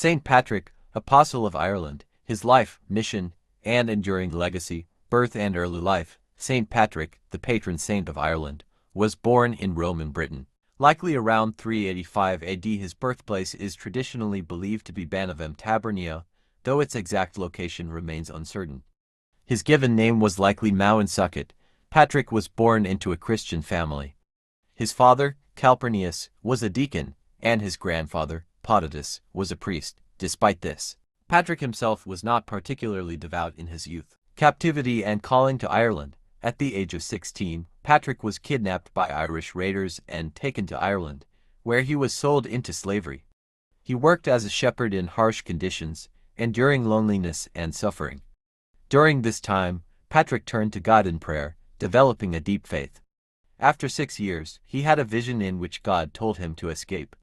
St. Patrick, Apostle of Ireland, his life, mission, and enduring legacy. Birth and early life. St. Patrick, the patron saint of Ireland, was born in Rome in Britain. Likely around 385 AD, his birthplace is traditionally believed to be Banavem Tabernia, though its exact location remains uncertain. His given name was likely Mauen Succat. Patrick was born into a Christian family. His father, Calpurnius, was a deacon, and his grandfather, Potatus, was a priest. Despite this, Patrick himself was not particularly devout in his youth. Captivity and calling to Ireland. At the age of 16, Patrick was kidnapped by Irish raiders and taken to Ireland, where he was sold into slavery. He worked as a shepherd in harsh conditions, enduring loneliness and suffering. During this time, Patrick turned to God in prayer, developing a deep faith. After 6 years, he had a vision in which God told him to escape.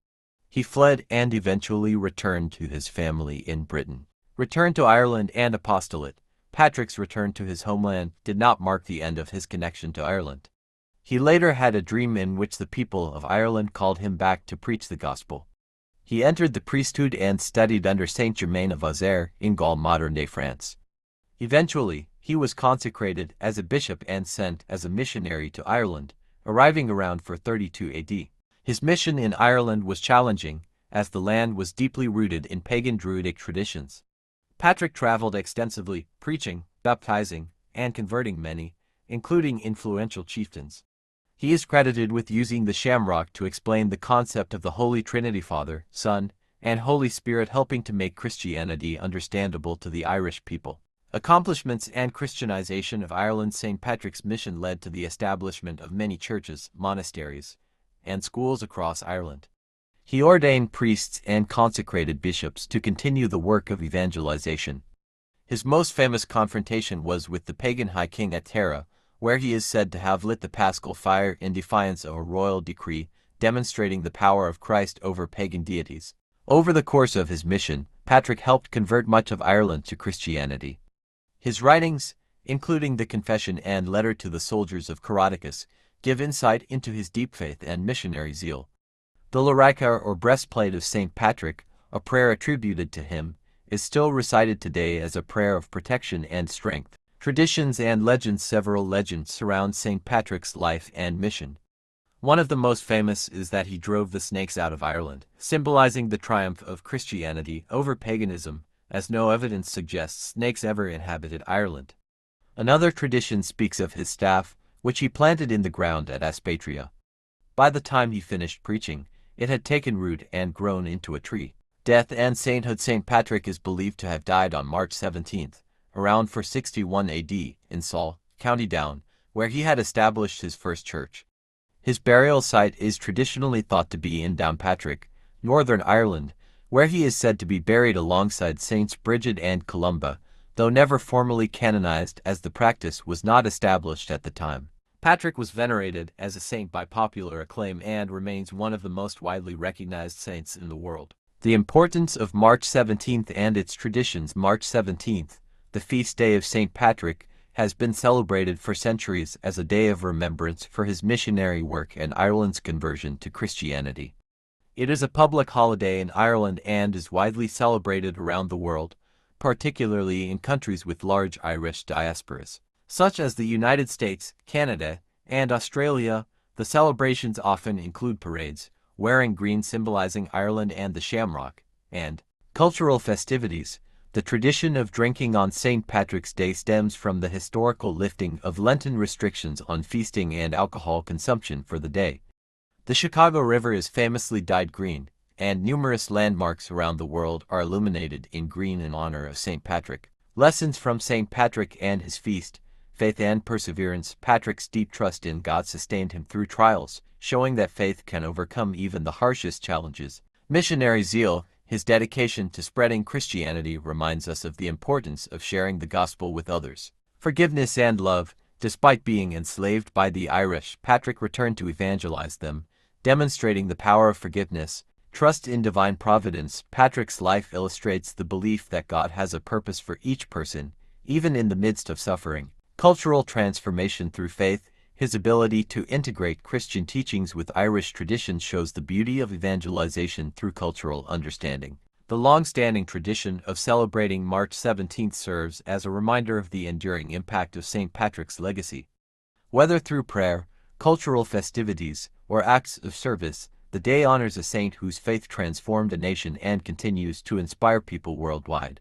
He fled and eventually returned to his family in Britain. Return to Ireland and apostolate. Patrick's return to his homeland did not mark the end of his connection to Ireland. He later had a dream in which the people of Ireland called him back to preach the gospel. He entered the priesthood and studied under Saint Germain of Auxerre in Gaul, modern-day France. Eventually, he was consecrated as a bishop and sent as a missionary to Ireland, arriving around 432 AD. His mission in Ireland was challenging, as the land was deeply rooted in pagan Druidic traditions. Patrick traveled extensively, preaching, baptizing, and converting many, including influential chieftains. He is credited with using the shamrock to explain the concept of the Holy Trinity, Father, Son, and Holy Spirit, helping to make Christianity understandable to the Irish people. Accomplishments and Christianization of Ireland. St. Patrick's mission led to the establishment of many churches, monasteries, and schools across Ireland. He ordained priests and consecrated bishops to continue the work of evangelization. His most famous confrontation was with the pagan High King at Tara, where he is said to have lit the Paschal fire in defiance of a royal decree, demonstrating the power of Christ over pagan deities. Over the course of his mission, Patrick helped convert much of Ireland to Christianity. His writings, including the Confession and Letter to the Soldiers of Coroticus, give insight into his deep faith and missionary zeal. The Lorica, or breastplate of St. Patrick, a prayer attributed to him, is still recited today as a prayer of protection and strength. Traditions and legends. Several legends surround St. Patrick's life and mission. One of the most famous is that he drove the snakes out of Ireland, symbolizing the triumph of Christianity over paganism, as no evidence suggests snakes ever inhabited Ireland. Another tradition speaks of his staff, which he planted in the ground at Aspatria. By the time he finished preaching, it had taken root and grown into a tree. Death and sainthood. St. Patrick is believed to have died on March 17, around 461 AD, in Saul, County Down, where he had established his first church. His burial site is traditionally thought to be in Downpatrick, Northern Ireland, where he is said to be buried alongside Saints Bridget and Columba, though never formally canonized as the practice was not established at the time. Patrick was venerated as a saint by popular acclaim and remains one of the most widely recognized saints in the world. The importance of March 17 and its traditions. March 17, the feast day of St. Patrick, has been celebrated for centuries as a day of remembrance for his missionary work and Ireland's conversion to Christianity. It is a public holiday in Ireland and is widely celebrated around the world, particularly in countries with large Irish diasporas, such as the United States, Canada, and Australia. The celebrations often include parades, wearing green symbolizing Ireland and the shamrock, and cultural festivities. The tradition of drinking on St. Patrick's Day stems from the historical lifting of Lenten restrictions on feasting and alcohol consumption for the day. The Chicago River is famously dyed green, and numerous landmarks around the world are illuminated in green in honor of St. Patrick. Lessons from St. Patrick and his feast. Faith and perseverance. Patrick's deep trust in God sustained him through trials, showing that faith can overcome even the harshest challenges. Missionary zeal. His dedication to spreading Christianity reminds us of the importance of sharing the gospel with others. Forgiveness and love. Despite being enslaved by the Irish, Patrick returned to evangelize them, demonstrating the power of forgiveness. Trust in divine providence. Patrick's life illustrates the belief that God has a purpose for each person, even in the midst of suffering. Cultural transformation through faith. His ability to integrate Christian teachings with Irish traditions shows the beauty of evangelization through cultural understanding. The long-standing tradition of celebrating March 17th serves as a reminder of the enduring impact of St. Patrick's legacy. Whether through prayer, cultural festivities, or acts of service, the day honors a saint whose faith transformed a nation and continues to inspire people worldwide.